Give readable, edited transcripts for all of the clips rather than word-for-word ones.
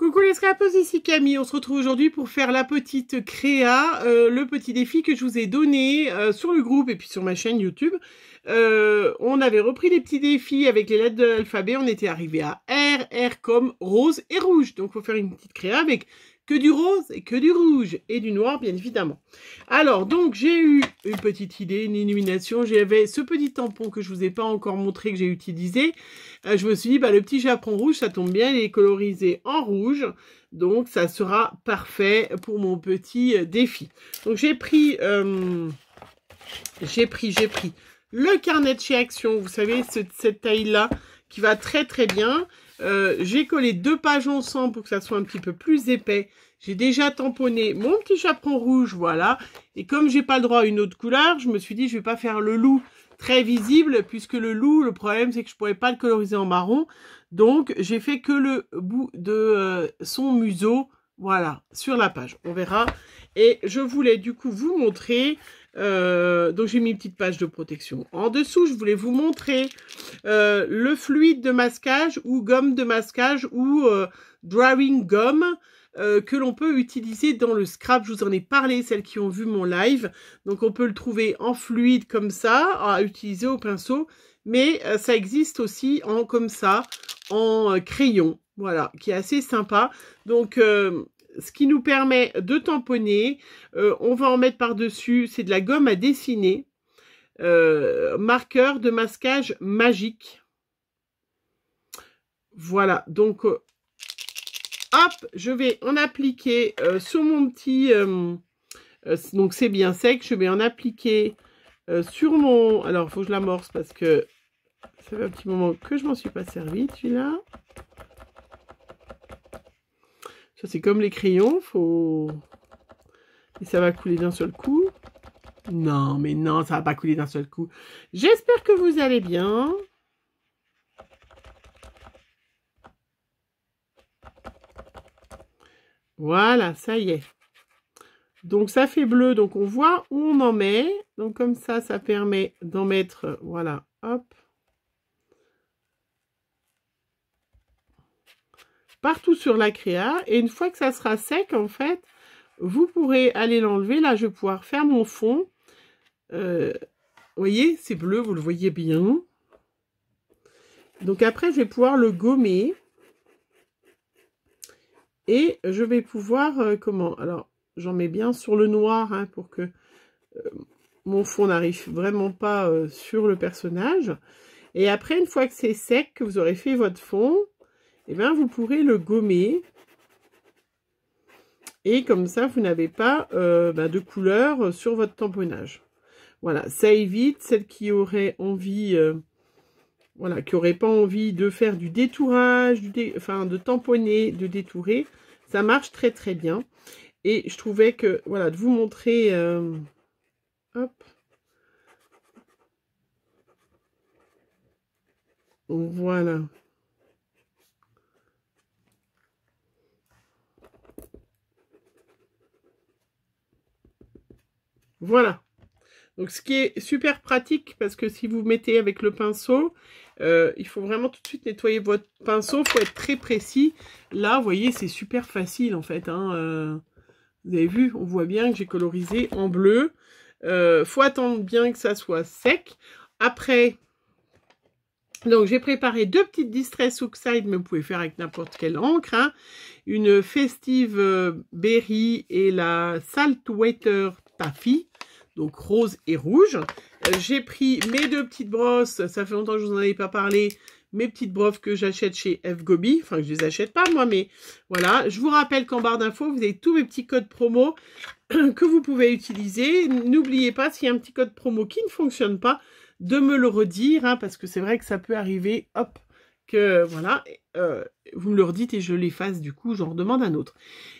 Coucou les scrapers, ici Camille. On se retrouve aujourd'hui pour faire la petite créa, le petit défi que je vous ai donné sur le groupe et puis sur ma chaîne YouTube. On avait repris les petits défis avec les lettres de l'alphabet. On était arrivé à R, R comme rose et rouge. Donc il faut faire une petite créa avec que du rose et que du rouge et du noir bien évidemment. Alors donc j'ai eu une petite idée, une illumination. J'avais ce petit tampon que je vous ai pas encore montré que j'ai utilisé. Je me suis dit bah le petit chaperon rouge ça tombe bien, il est colorisé en rouge. Donc ça sera parfait pour mon petit défi. Donc j'ai pris le carnet de chez Action, vous savez cette taille là qui va très très bien. J'ai collé 2 pages ensemble pour que ça soit un petit peu plus épais. J'ai déjà tamponné mon petit chaperon rouge, voilà. Et comme j'ai pas le droit à une autre couleur, je me suis dit je vais pas faire le loup très visible, puisque le loup, le problème c'est que je pourrais pas le coloriser en marron. Donc j'ai fait que le bout de son museau, voilà, sur la page. On verra. Et je voulais du coup vous montrer. Donc j'ai mis une petite page de protection. En dessous, je voulais vous montrer le fluide de masquage ou gomme de masquage ou drawing gum que l'on peut utiliser dans le scrap. Je vous en ai parlé, celles qui ont vu mon live. Donc on peut le trouver en fluide comme ça, à utiliser au pinceau, mais ça existe aussi en comme ça, en crayon, voilà, qui est assez sympa. Donc ce qui nous permet de tamponner, on va en mettre par-dessus, c'est de la gomme à dessiner, marqueur de masquage magique. Voilà, donc hop, je vais en appliquer sur mon petit, donc c'est bien sec, je vais en appliquer sur mon, alors il faut que je l'amorce parce que ça fait un petit moment que je m'en suis pas servi, celui-là. Ça, c'est comme les crayons, faut... Et ça va couler d'un seul coup. Non, mais non, ça va pas couler d'un seul coup. J'espère que vous allez bien. Voilà, ça y est. Donc, ça fait bleu, donc on voit où on en met. Donc, comme ça, ça permet d'en mettre, voilà, hop. Partout sur la créa. Et une fois que ça sera sec, en fait, vous pourrez aller l'enlever. Là, je vais pouvoir faire mon fond. Vous voyez, c'est bleu, vous le voyez bien. Donc après, je vais pouvoir le gommer. Et je vais pouvoir, comment? Alors, j'en mets bien sur le noir, hein, pour que mon fond n'arrive vraiment pas sur le personnage. Et après, une fois que c'est sec, que vous aurez fait votre fond, eh bien, vous pourrez le gommer. Et comme ça, vous n'avez pas de couleur sur votre tamponnage. Voilà, ça évite celles qui auraient envie, voilà, qui n'auraient pas envie de faire du détourage, enfin de tamponner, de détourer. Ça marche très très bien. Et je trouvais que, voilà, de vous montrer, hop. Voilà. Voilà. Donc, ce qui est super pratique, parce que si vous mettez avec le pinceau, il faut vraiment tout de suite nettoyer votre pinceau. Il faut être très précis. Là, vous voyez, c'est super facile, en fait. Hein, vous avez vu, on voit bien que j'ai colorisé en bleu. Faut attendre bien que ça soit sec. Après, donc j'ai préparé 2 petites Distress Oxide, mais vous pouvez faire avec n'importe quelle encre. Hein. Une Festive Berry et la Saltwater Taffy. Donc rose et rouge. J'ai pris mes 2 petites brosses, ça fait longtemps que je vous en avais pas parlé, mes petites brosses que j'achète chez FGobi, enfin je les achète pas moi, mais voilà. Je vous rappelle qu'en barre d'infos, vous avez tous mes petits codes promo que vous pouvez utiliser. N'oubliez pas, s'il y a un petit code promo qui ne fonctionne pas, de me le redire, hein, parce que c'est vrai que ça peut arriver, hop, que voilà, vous me le redites et je l'efface, du coup, j'en redemande un autre.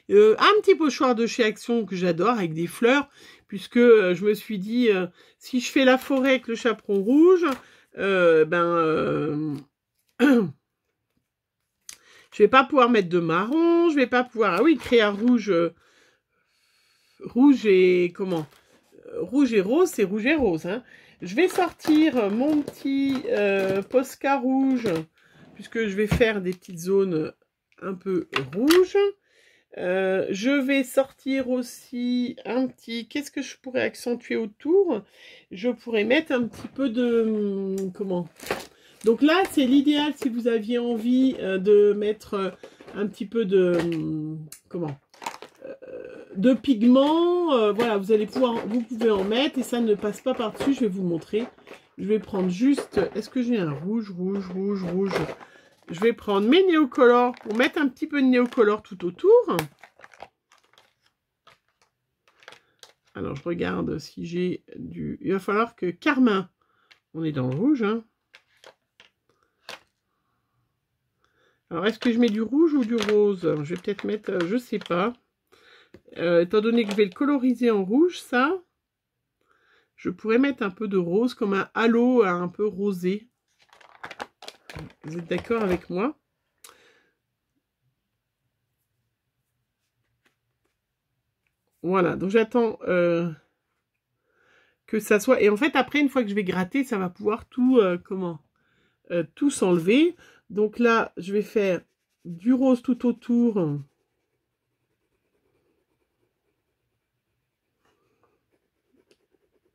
Un petit pochoir de chez Action que j'adore, avec des fleurs, puisque je me suis dit, si je fais la forêt avec le chaperon rouge, je vais pas pouvoir mettre de marron, je vais pas pouvoir, ah oui, créa rouge, rouge et, comment, rouge et rose, c'est rouge et rose, hein. Je vais sortir mon petit Posca rouge, puisque je vais faire des petites zones un peu rouge. Je vais sortir aussi un petit... Qu'est-ce que je pourrais accentuer autour? Je pourrais mettre un petit peu de... Comment? Donc là, c'est l'idéal si vous aviez envie de mettre un petit peu de... Comment? De pigments. Voilà, vous pouvez en mettre et ça ne passe pas par-dessus. Je vais vous montrer. Je vais prendre juste... Est-ce que j'ai un rouge? Je vais prendre mes néocolores pour mettre un petit peu de néocolore tout autour. Alors, je regarde si j'ai du... Il va falloir que Carmin... On est dans le rouge, hein. Alors, est-ce que je mets du rouge ou du rose? Je vais peut-être mettre... je sais pas. Étant donné que je vais le coloriser en rouge, ça... Je pourrais mettre un peu de rose, comme un halo un peu rosé. Vous êtes d'accord avec moi? Voilà, donc j'attends que ça soit... Et en fait, après, une fois que je vais gratter, ça va pouvoir tout, tout s'enlever. Donc là, je vais faire du rose tout autour.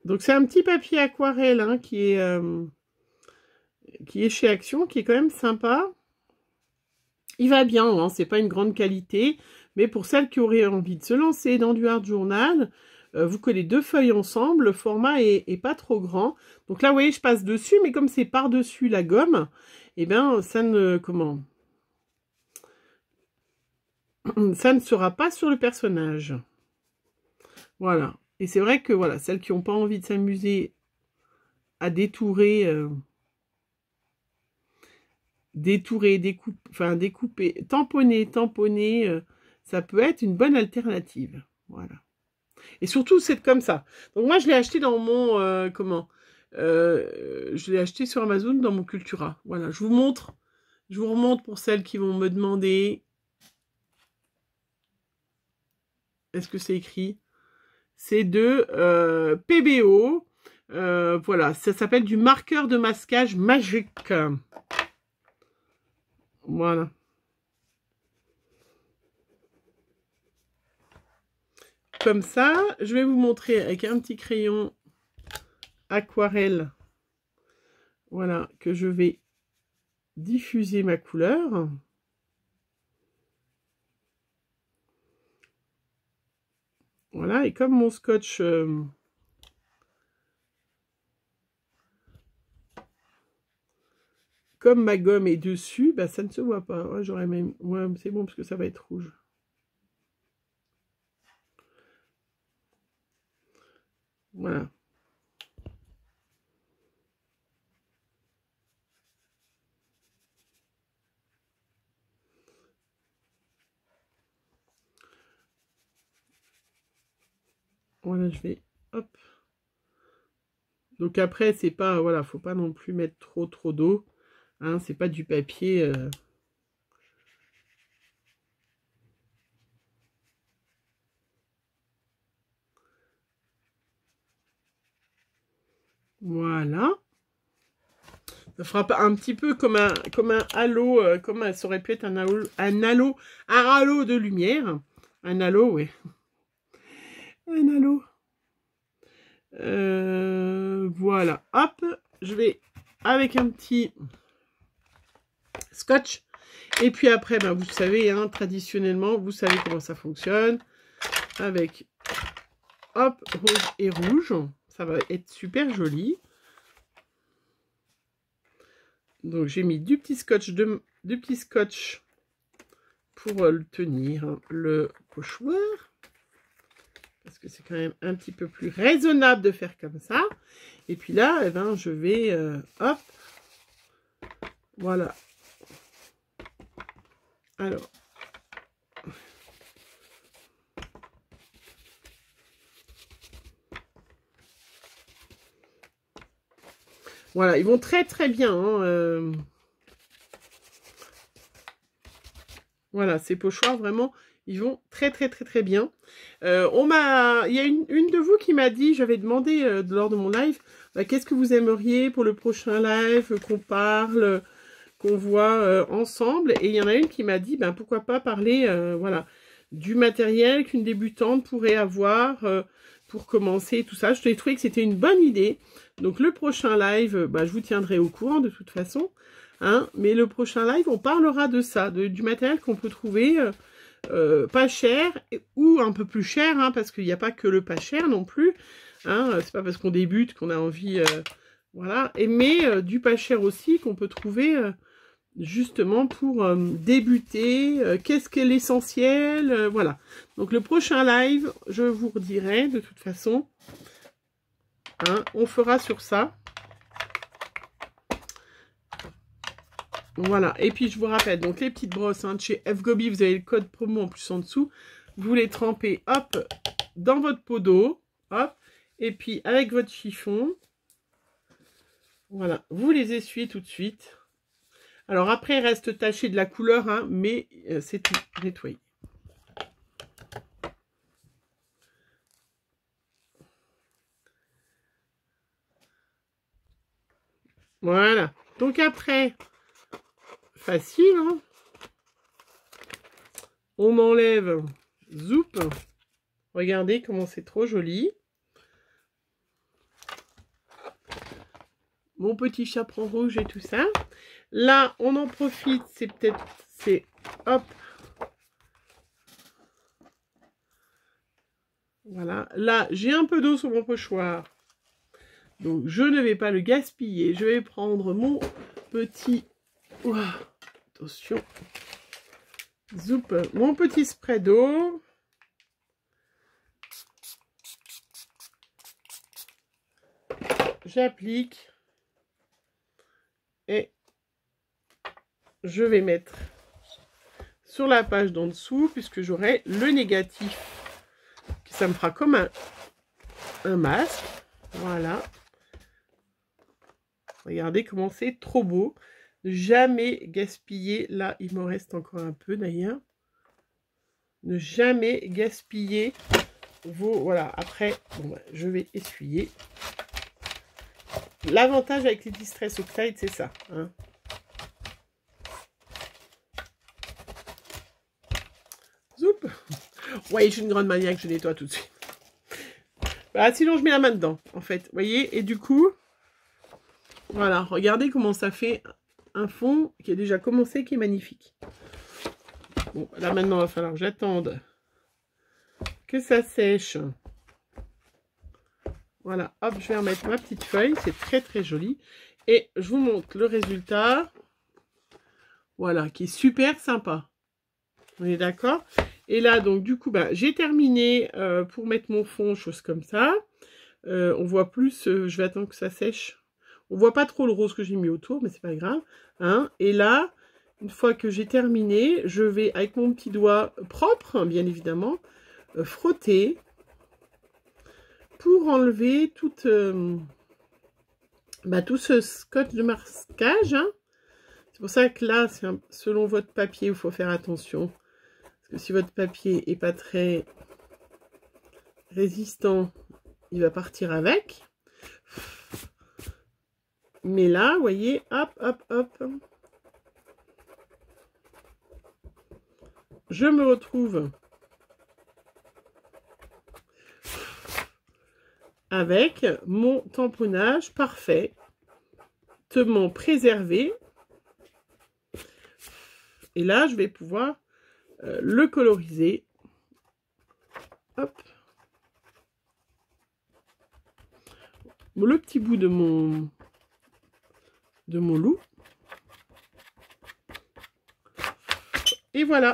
Donc c'est un petit papier aquarelle hein, qui est chez Action, qui est quand même sympa. Il va bien, hein, c'est pas une grande qualité, mais pour celles qui auraient envie de se lancer dans du art journal, vous collez 2 feuilles ensemble, le format est pas trop grand. Donc là, vous voyez, je passe dessus, mais comme c'est par-dessus la gomme, eh bien, ça ne sera pas sur le personnage. Voilà. Et c'est vrai que, voilà, celles qui n'ont pas envie de s'amuser à détourer... découper, tamponner, ça peut être une bonne alternative. Voilà. Et surtout, c'est comme ça. Donc moi, je l'ai acheté dans mon... je l'ai acheté sur Amazon dans mon Cultura. Voilà, je vous montre. Je vous remonte pour celles qui vont me demander. Est-ce que c'est écrit? C'est de PBO. Voilà, ça s'appelle du marqueur de masquage magique. Voilà. Comme ça, je vais vous montrer avec un petit crayon aquarelle, voilà, que je vais diffuser ma couleur. Voilà, et comme mon scotch... comme ma gomme est dessus, bah, ça ne se voit pas. Ouais, j'aurais même... Ouais, c'est bon parce que ça va être rouge. Voilà. Voilà, je vais... Hop. Donc après, c'est pas... Voilà, faut pas non plus mettre trop d'eau. Hein, c'est pas du papier... Voilà. Ça fera un petit peu comme un halo, ça aurait pu être un halo de lumière. Un halo, ouais. Un halo. Voilà. Hop, je vais avec un petit scotch. Et puis après, ben, vous savez, hein, traditionnellement, vous savez comment ça fonctionne. Avec, hop, rose et rouge. Ça va être super joli. Donc j'ai mis du petit scotch pour le tenir, le pochoir. Parce que c'est quand même un petit peu plus raisonnable de faire comme ça. Et puis là, eh ben, je vais, hop, voilà. Alors, voilà, ils vont très bien. Hein, voilà, ces pochoirs, vraiment, ils vont très bien. Il y a une de vous qui m'a dit, j'avais demandé lors de mon live, qu'est-ce que vous aimeriez pour le prochain live, qu'on parle qu'on voit ensemble. Et il y en a une qui m'a dit, ben, pourquoi pas parler voilà, du matériel qu'une débutante pourrait avoir pour commencer tout ça. Je trouvais que c'était une bonne idée. Donc le prochain live, je vous tiendrai au courant de toute façon. Hein, mais le prochain live, on parlera de ça, du matériel qu'on peut trouver pas cher ou un peu plus cher, hein, parce qu'il n'y a pas que le pas cher non plus. Hein, c'est pas parce qu'on débute qu'on a envie... voilà, mais du pas cher aussi qu'on peut trouver justement pour débuter. Qu'est-ce qu'est l'essentiel, voilà. Donc le prochain live, je vous redirai de toute façon. Hein, on fera sur ça. Voilà, et puis je vous rappelle, donc les petites brosses hein, de chez FGobi, vous avez le code promo en plus en dessous. Vous les trempez, hop, dans votre pot d'eau, hop, et puis avec votre chiffon, voilà, vous les essuyez tout de suite. Alors après, il reste taché de la couleur, hein, mais c'est tout nettoyé. Voilà, donc après... Facile, hein? On enlève, zoup. Regardez comment c'est trop joli. Mon petit chaperon rouge et tout ça. Là, on en profite, hop. Voilà, là, j'ai un peu d'eau sur mon pochoir. Donc, je ne vais pas le gaspiller. Je vais prendre mon petit... Ouah, attention. Zoup, mon petit spray d'eau. J'applique. Et je vais mettre sur la page d'en dessous, puisque j'aurai le négatif. Ça me fera comme un masque. Voilà. Regardez comment c'est trop beau. Ne jamais gaspiller. Là, il m'en reste encore un peu d'ailleurs. Ne jamais gaspiller vos... Voilà, après, bon, je vais essuyer. L'avantage avec les Distress Oxide, c'est ça. Hein. Zoup. Ouais, je suis une grande maniaque, je nettoie tout de suite. Bah, sinon, je mets la main dedans, en fait. Vous voyez? Et du coup, voilà, regardez comment ça fait un fond qui a déjà commencé, qui est magnifique. Bon, là, maintenant, il va falloir que j'attende que ça sèche. Voilà, hop, je vais remettre ma petite feuille. C'est très, très joli. Et je vous montre le résultat. Voilà, qui est super sympa. On est d'accord? Et là, donc, du coup, j'ai terminé pour mettre mon fond, chose comme ça. On voit plus, je vais attendre que ça sèche. On voit pas trop le rose que j'ai mis autour, mais c'est pas grave. Hein. Et là, une fois que j'ai terminé, je vais, avec mon petit doigt propre, hein, bien évidemment, frotter pour enlever tout ce scotch de masquage. Hein. C'est pour ça que là, selon votre papier, il faut faire attention. Parce que si votre papier est pas très résistant, il va partir avec. Mais là, vous voyez, hop, hop, hop. Je me retrouve avec mon tamponnage parfaitement préservé. Et là, je vais pouvoir le coloriser. Hop. Le petit bout de mon loup. Et voilà.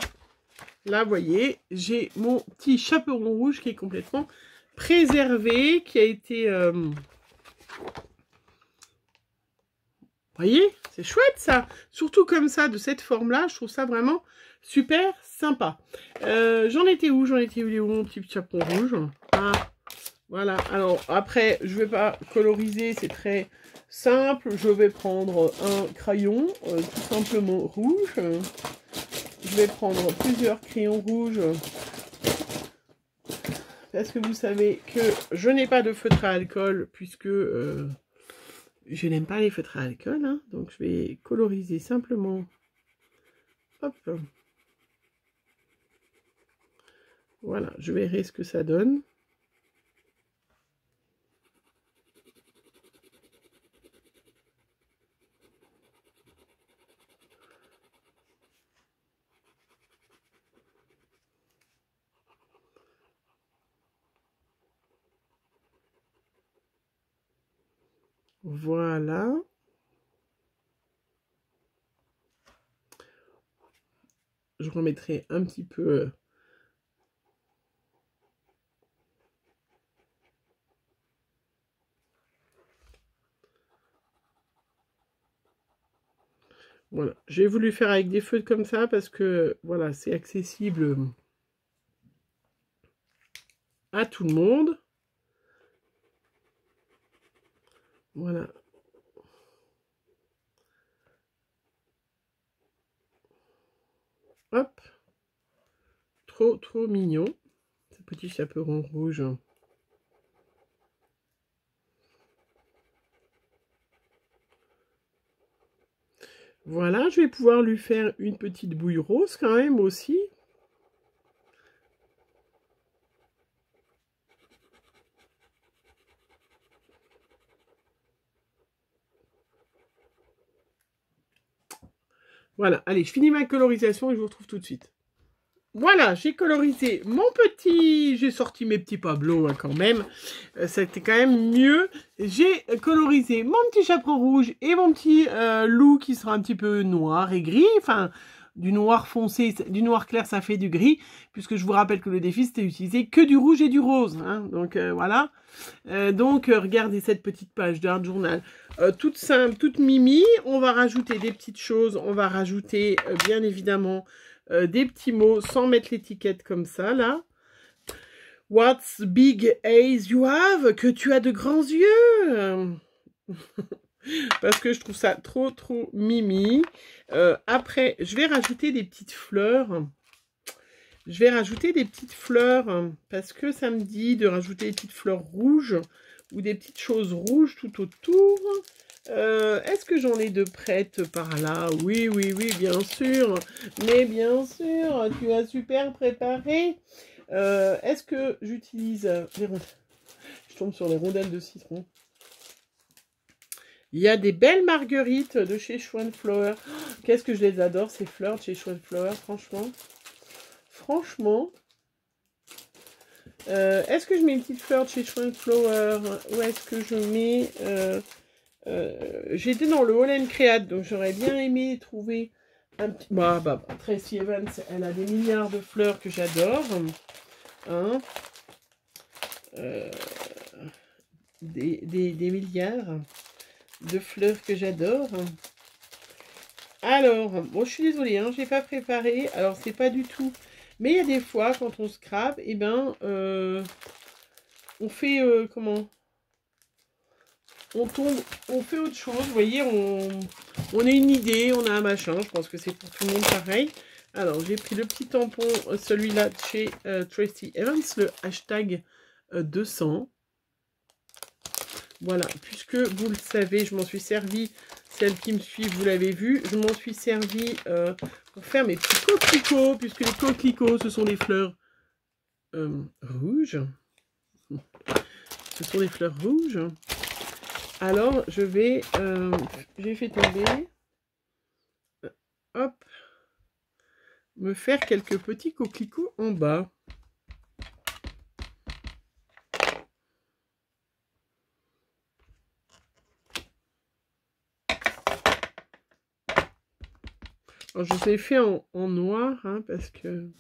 Là, vous voyez, j'ai mon petit chaperon rouge qui est complètement préservé, qui a été... Vous voyez, c'est chouette ça. Surtout comme ça, de cette forme-là, je trouve ça vraiment super sympa. J'en étais où mon petit chaperon rouge? Ah, voilà. Alors, après, je vais pas coloriser, c'est très simple. Je vais prendre un crayon, tout simplement rouge. Je vais prendre plusieurs crayons rouges parce que vous savez que je n'ai pas de feutre à alcool puisque Je n'aime pas les feutres à alcool, hein, donc je vais coloriser simplement. Hop. Voilà, je verrai ce que ça donne. Voilà. Je remettrai un petit peu. Voilà, j'ai voulu faire avec des feutres comme ça parce que voilà, c'est accessible à tout le monde. Voilà. Hop. Trop mignon. Ce petit chaperon rouge. Voilà, je vais pouvoir lui faire une petite bouille rose quand même aussi. Voilà, allez, je finis ma colorisation et je vous retrouve tout de suite. Voilà, j'ai colorisé mon petit... J'ai sorti mes petits Pablo hein, quand même. C'était quand même mieux. J'ai colorisé mon petit chaperon rouge et mon petit loup qui sera un petit peu noir et gris. Enfin, du noir foncé, du noir clair, ça fait du gris. Puisque je vous rappelle que le défi, c'était utiliser que du rouge et du rose. Hein, donc, voilà. Regardez cette petite page d'Art Journal. Toute simple, toute mimi. On va rajouter des petites choses. On va rajouter, bien évidemment... des petits mots sans mettre l'étiquette comme ça, là. What's big eyes you have? Que tu as de grands yeux. Parce que je trouve ça trop mimi. Après, je vais rajouter des petites fleurs. Je vais rajouter des petites fleurs parce que ça me dit de rajouter des petites fleurs rouges ou des petites choses rouges tout autour. Est-ce que j'en ai de prêtes par là? Oui, bien sûr. Mais bien sûr, tu as super préparé. Est-ce que j'utilise les rondelles? Je tombe sur les rondelles de citron. Il y a des belles marguerites de chez Schwan Flower. Qu'est-ce que je les adore, ces fleurs de chez Schwan Flower, franchement. Franchement. Est-ce que je mets une petite fleur de chez Schwan Flower? Ou est-ce que je mets... j'étais dans le All Create, donc j'aurais bien aimé trouver un petit... Tracy Evans, elle a des milliards de fleurs que j'adore. Hein, des milliards de fleurs que j'adore. Alors, bon, je suis désolée, hein, je n'ai pas préparé. Alors, c'est pas du tout... Mais il y a des fois, quand on scrape, eh ben, on fait... comment on tombe, on fait autre chose, vous voyez, on a une idée, on a un machin, je pense que c'est pour tout le monde pareil. Alors, j'ai pris le petit tampon, celui-là de chez Tracy Evans, le hashtag 200. Voilà, puisque vous le savez, je m'en suis servi, celles qui me suivent, vous l'avez vu, je m'en suis servi pour faire mes petits coquelicots, puisque les coquelicots, ce sont des fleurs rouges. Ce sont des fleurs rouges. Alors, j'ai fait tomber, hop, me faire quelques petits coquelicots en bas. Alors, je les ai fait en noir, hein, parce que...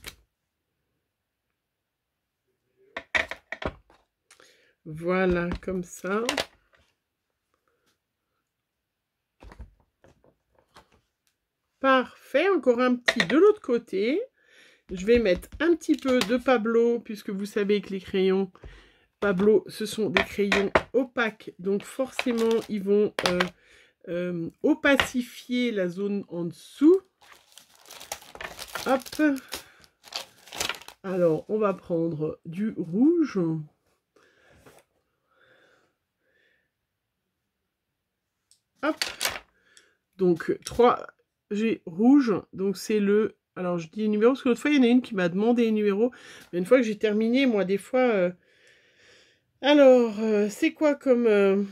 Voilà, comme ça. Parfait, encore un petit de l'autre côté. Je vais mettre un petit peu de Pablo, puisque vous savez que les crayons Pablo, ce sont des crayons opaques. Donc forcément, ils vont opacifier la zone en dessous. Hop. Alors, on va prendre du rouge. Donc 3G rouge, donc c'est le... Alors je dis les numéros, parce que l'autre fois il y en a une qui m'a demandé les numéros. Mais une fois que j'ai terminé, moi des fois... Alors, c'est quoi comme...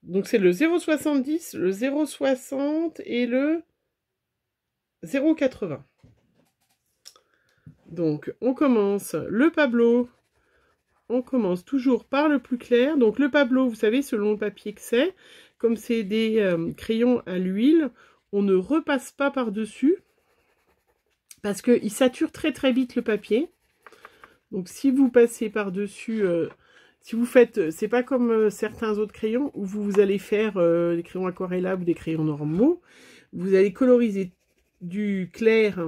Donc c'est le 0,70, le 0,60 et le 0,80. Donc on commence le Pablo. On commence toujours par le plus clair. Donc le Pablo, vous savez, selon le papier que c'est, comme c'est des crayons à l'huile, on ne repasse pas par-dessus parce qu'il sature très très vite le papier. Donc si vous passez par-dessus, si vous faites, c'est pas comme certains autres crayons où vous allez faire des crayons aquarellables ou des crayons normaux, vous allez coloriser du clair.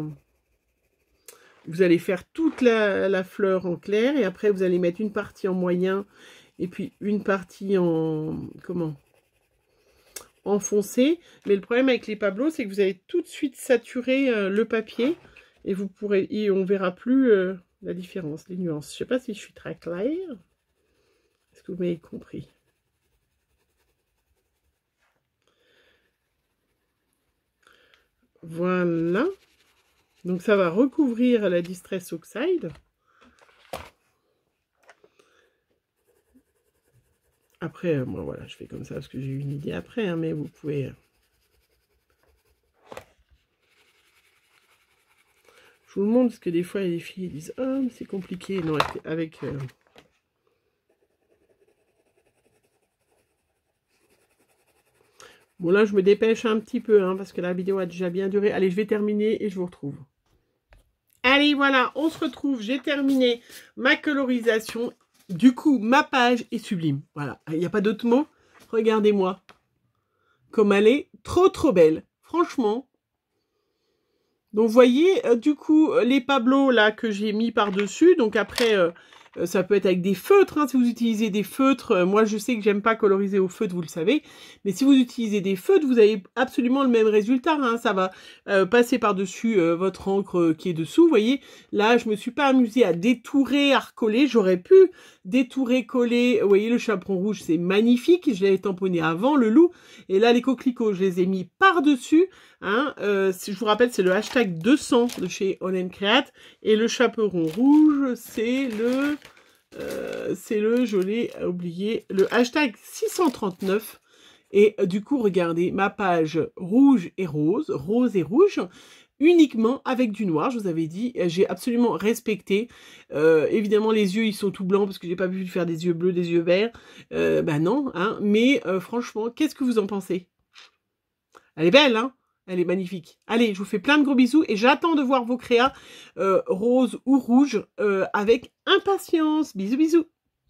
Vous allez faire toute la fleur en clair et après vous allez mettre une partie en moyen et puis une partie en en foncé. Mais le problème avec les Pablos, c'est que vous allez tout de suite saturer le papier et on verra plus la différence, les nuances. Je sais pas si je suis très claire. Est-ce que vous m'avez compris? Voilà. Donc ça va recouvrir la Distress Oxide. Après, moi voilà, je fais comme ça parce que j'ai eu une idée après, hein, mais vous pouvez... Je vous le montre parce que des fois, il y a des filles qui disent « Ah, mais c'est compliqué. » Non, avec... Bon, là, je me dépêche un petit peu, hein, parce que la vidéo a déjà bien duré. Allez, je vais terminer et je vous retrouve. Allez, voilà, on se retrouve. J'ai terminé ma colorisation. Du coup, ma page est sublime. Voilà, il n'y a pas d'autre mot. Regardez-moi. Comme elle est trop, trop belle. Franchement. Donc, vous voyez, du coup, les Pablos, là, que j'ai mis par-dessus. Donc, après... ça peut être avec des feutres, hein, si vous utilisez des feutres. Moi, je sais que j'aime pas coloriser au feutre, vous le savez. Mais si vous utilisez des feutres, vous avez absolument le même résultat. Hein, ça va passer par-dessus votre encre qui est dessous. Vous voyez, là, je me suis pas amusée à détourer, à recoller. J'aurais pu détourer, coller. Vous voyez, le chaperon rouge, c'est magnifique. Je l'avais tamponné avant, le loup. Et là, les coquelicots, je les ai mis par-dessus. Hein, si je vous rappelle, c'est le hashtag 200 de chez On & Create. Et le chaperon rouge, c'est le... je l'ai oublié, le hashtag 639. Et du coup, regardez, ma page rouge et rose et rouge, uniquement avec du noir, je vous avais dit, j'ai absolument respecté. Évidemment, les yeux, ils sont tout blancs parce que j'ai pas pu faire des yeux bleus, des yeux verts. Ben non, hein, mais franchement, qu'est-ce que vous en pensez? Elle est belle, hein? Elle est magnifique. Allez, je vous fais plein de gros bisous et j'attends de voir vos créas roses ou rouges avec impatience. Bisous, bisous.